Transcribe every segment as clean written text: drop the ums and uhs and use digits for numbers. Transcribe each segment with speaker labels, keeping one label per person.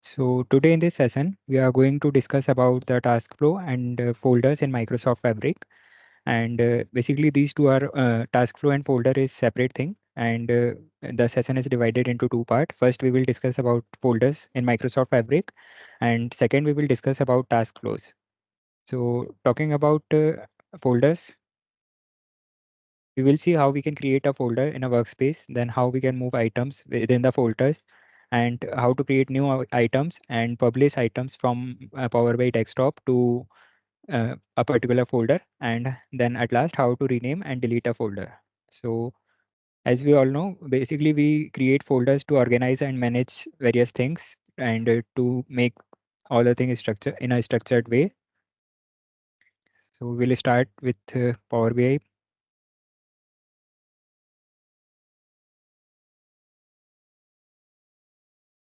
Speaker 1: So today in this session, we are going to discuss about the task flow and folders in Microsoft Fabric. And basically these two are task flow and folder is separate thing. And the session is divided into two parts. First, we will discuss about folders in Microsoft Fabric. And second, we will discuss about task flows. So talking about folders, we will see how we can create a folder in a workspace, then how we can move items within the folders, and how to create new items and publish items from Power BI desktop to a particular folder, and then at last how to rename and delete a folder. So as we all know, basically we create folders to organize and manage various things and to make all the things structure in a structured way. So we'll start with Power BI.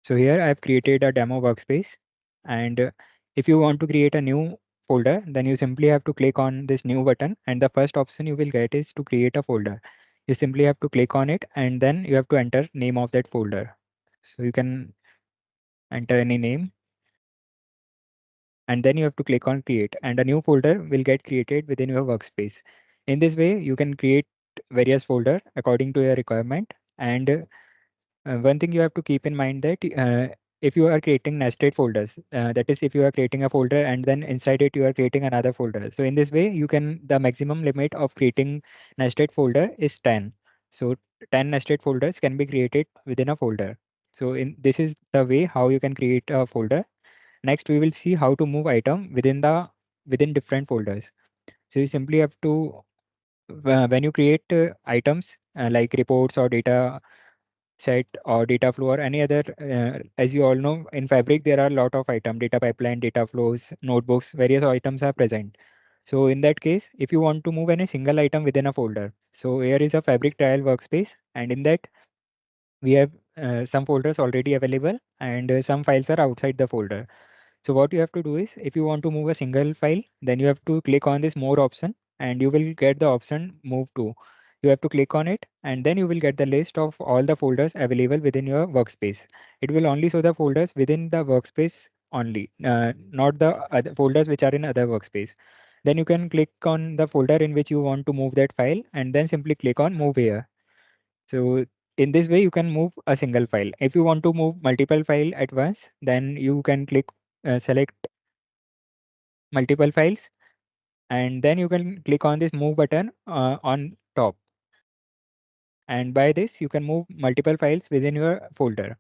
Speaker 1: So here I've created a demo workspace, and if you want to create a new folder, then you simply have to click on this new button, and the first option you will get is to create a folder. You simply have to click on it, and then you have to enter name of that folder. So you can enter any name, and then you have to click on create, and a new folder will get created within your workspace. In this way, you can create various folder according to your requirement. And one thing you have to keep in mind that if you are creating nested folders, that is, if you are creating a folder and then inside it you are creating another folder. So in this way, the maximum limit of creating nested folder is 10. So 10 nested folders can be created within a folder. So in this is the way how you can create a folder. Next, we will see how to move item within different folders. So you simply have to when you create items like reports or data set or data flow or any other, as you all know, in Fabric there are a lot of item, data pipeline, data flows, notebooks, various items are present. So in that case, if you want to move any single item within a folder, so here is a Fabric trial workspace, and in that we have some folders already available, and some files are outside the folder. So what you have to do is, if you want to move a single file, then you have to click on this more option, and you will get the option move to. You have to click on it, and then you will get the list of all the folders available within your workspace. It will only show the folders within the workspace only, not the other folders which are in other workspace. Then you can click on the folder in which you want to move that file, and then simply click on move here. So in this way, you can move a single file. If you want to move multiple file at once, then you can select multiple files, and then you can click on this move button on top. And by this, you can move multiple files within your folder.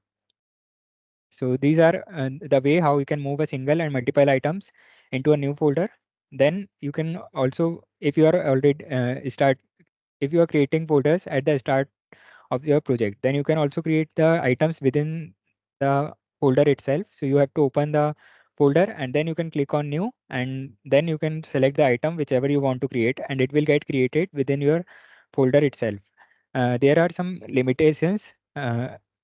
Speaker 1: So these are the way how you can move a single and multiple items into a new folder. Then you can also, if you are already if you are creating folders at the start of your project, then you can also create the items within the folder itself. So you have to open the folder, and then you can click on new, and then you can select the item whichever you want to create, and it will get created within your folder itself. There are some limitations.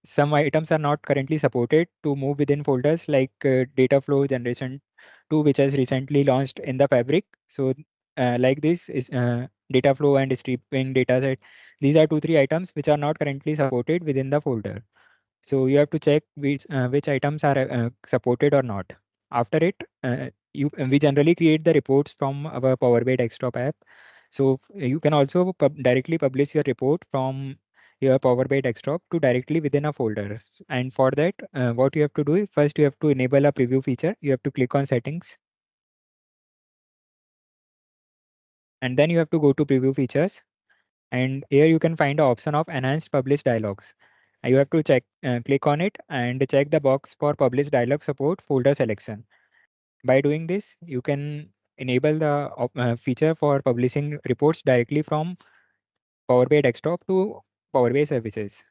Speaker 1: Some items are not currently supported to move within folders, like data flow generation 2, which has recently launched in the Fabric. So like this is data flow and stripping dataset. These are 2 3 items which are not currently supported within the folder. So you have to check which items are supported or not. After it, we generally create the reports from our Power BI desktop app. So you can also directly publish your report from your Power BI desktop to directly within a folder. And for that, what you have to do is, first you have to enable a preview feature. You have to click on settings, and then you have to go to preview features, and here you can find the option of enhanced publish dialogues. You have to click on it and check the box for publish dialog support folder selection. By doing this, you can enable the feature for publishing reports directly from Power BI desktop to Power BI services.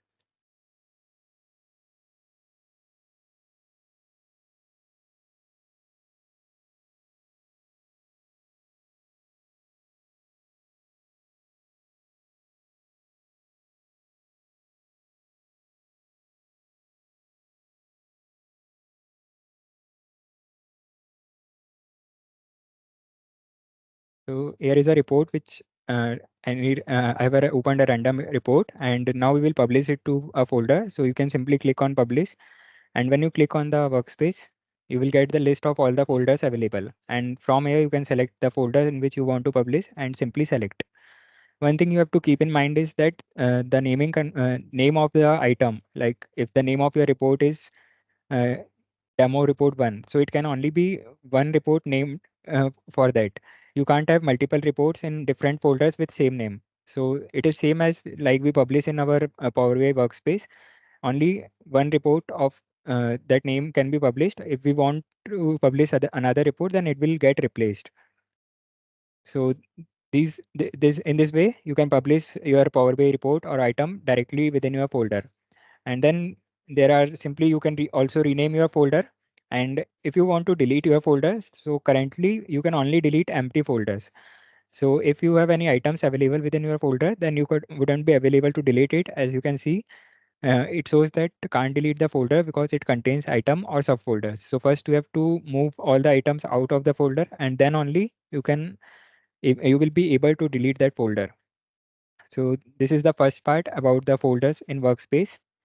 Speaker 1: So here is a report which I have opened a random report, and now we will publish it to a folder. So you can simply click on publish, And when you click on the workspace, you will get the list of all the folders available. And from here, you can select the folder in which you want to publish and simply select. One thing you have to keep in mind is that the name of the item, like if the name of your report is uh, demo report 1, so it can only be one report named for that. You can't have multiple reports in different folders with same name. So it is same as like we publish in our Power BI workspace. Only one report of that name can be published. If we want to publish another report, then it will get replaced. So this in this way, you can publish your Power BI report or item directly within your folder. And then there are simply you can also rename your folder. And if you want to delete your folders, so currently you can only delete empty folders. So if you have any items available within your folder, then you wouldn't be available to delete it. As you can see, it shows that can't delete the folder because it contains item or subfolders. So first you have to move all the items out of the folder, and then only you will be able to delete that folder. So this is the first part about the folders in Workspace.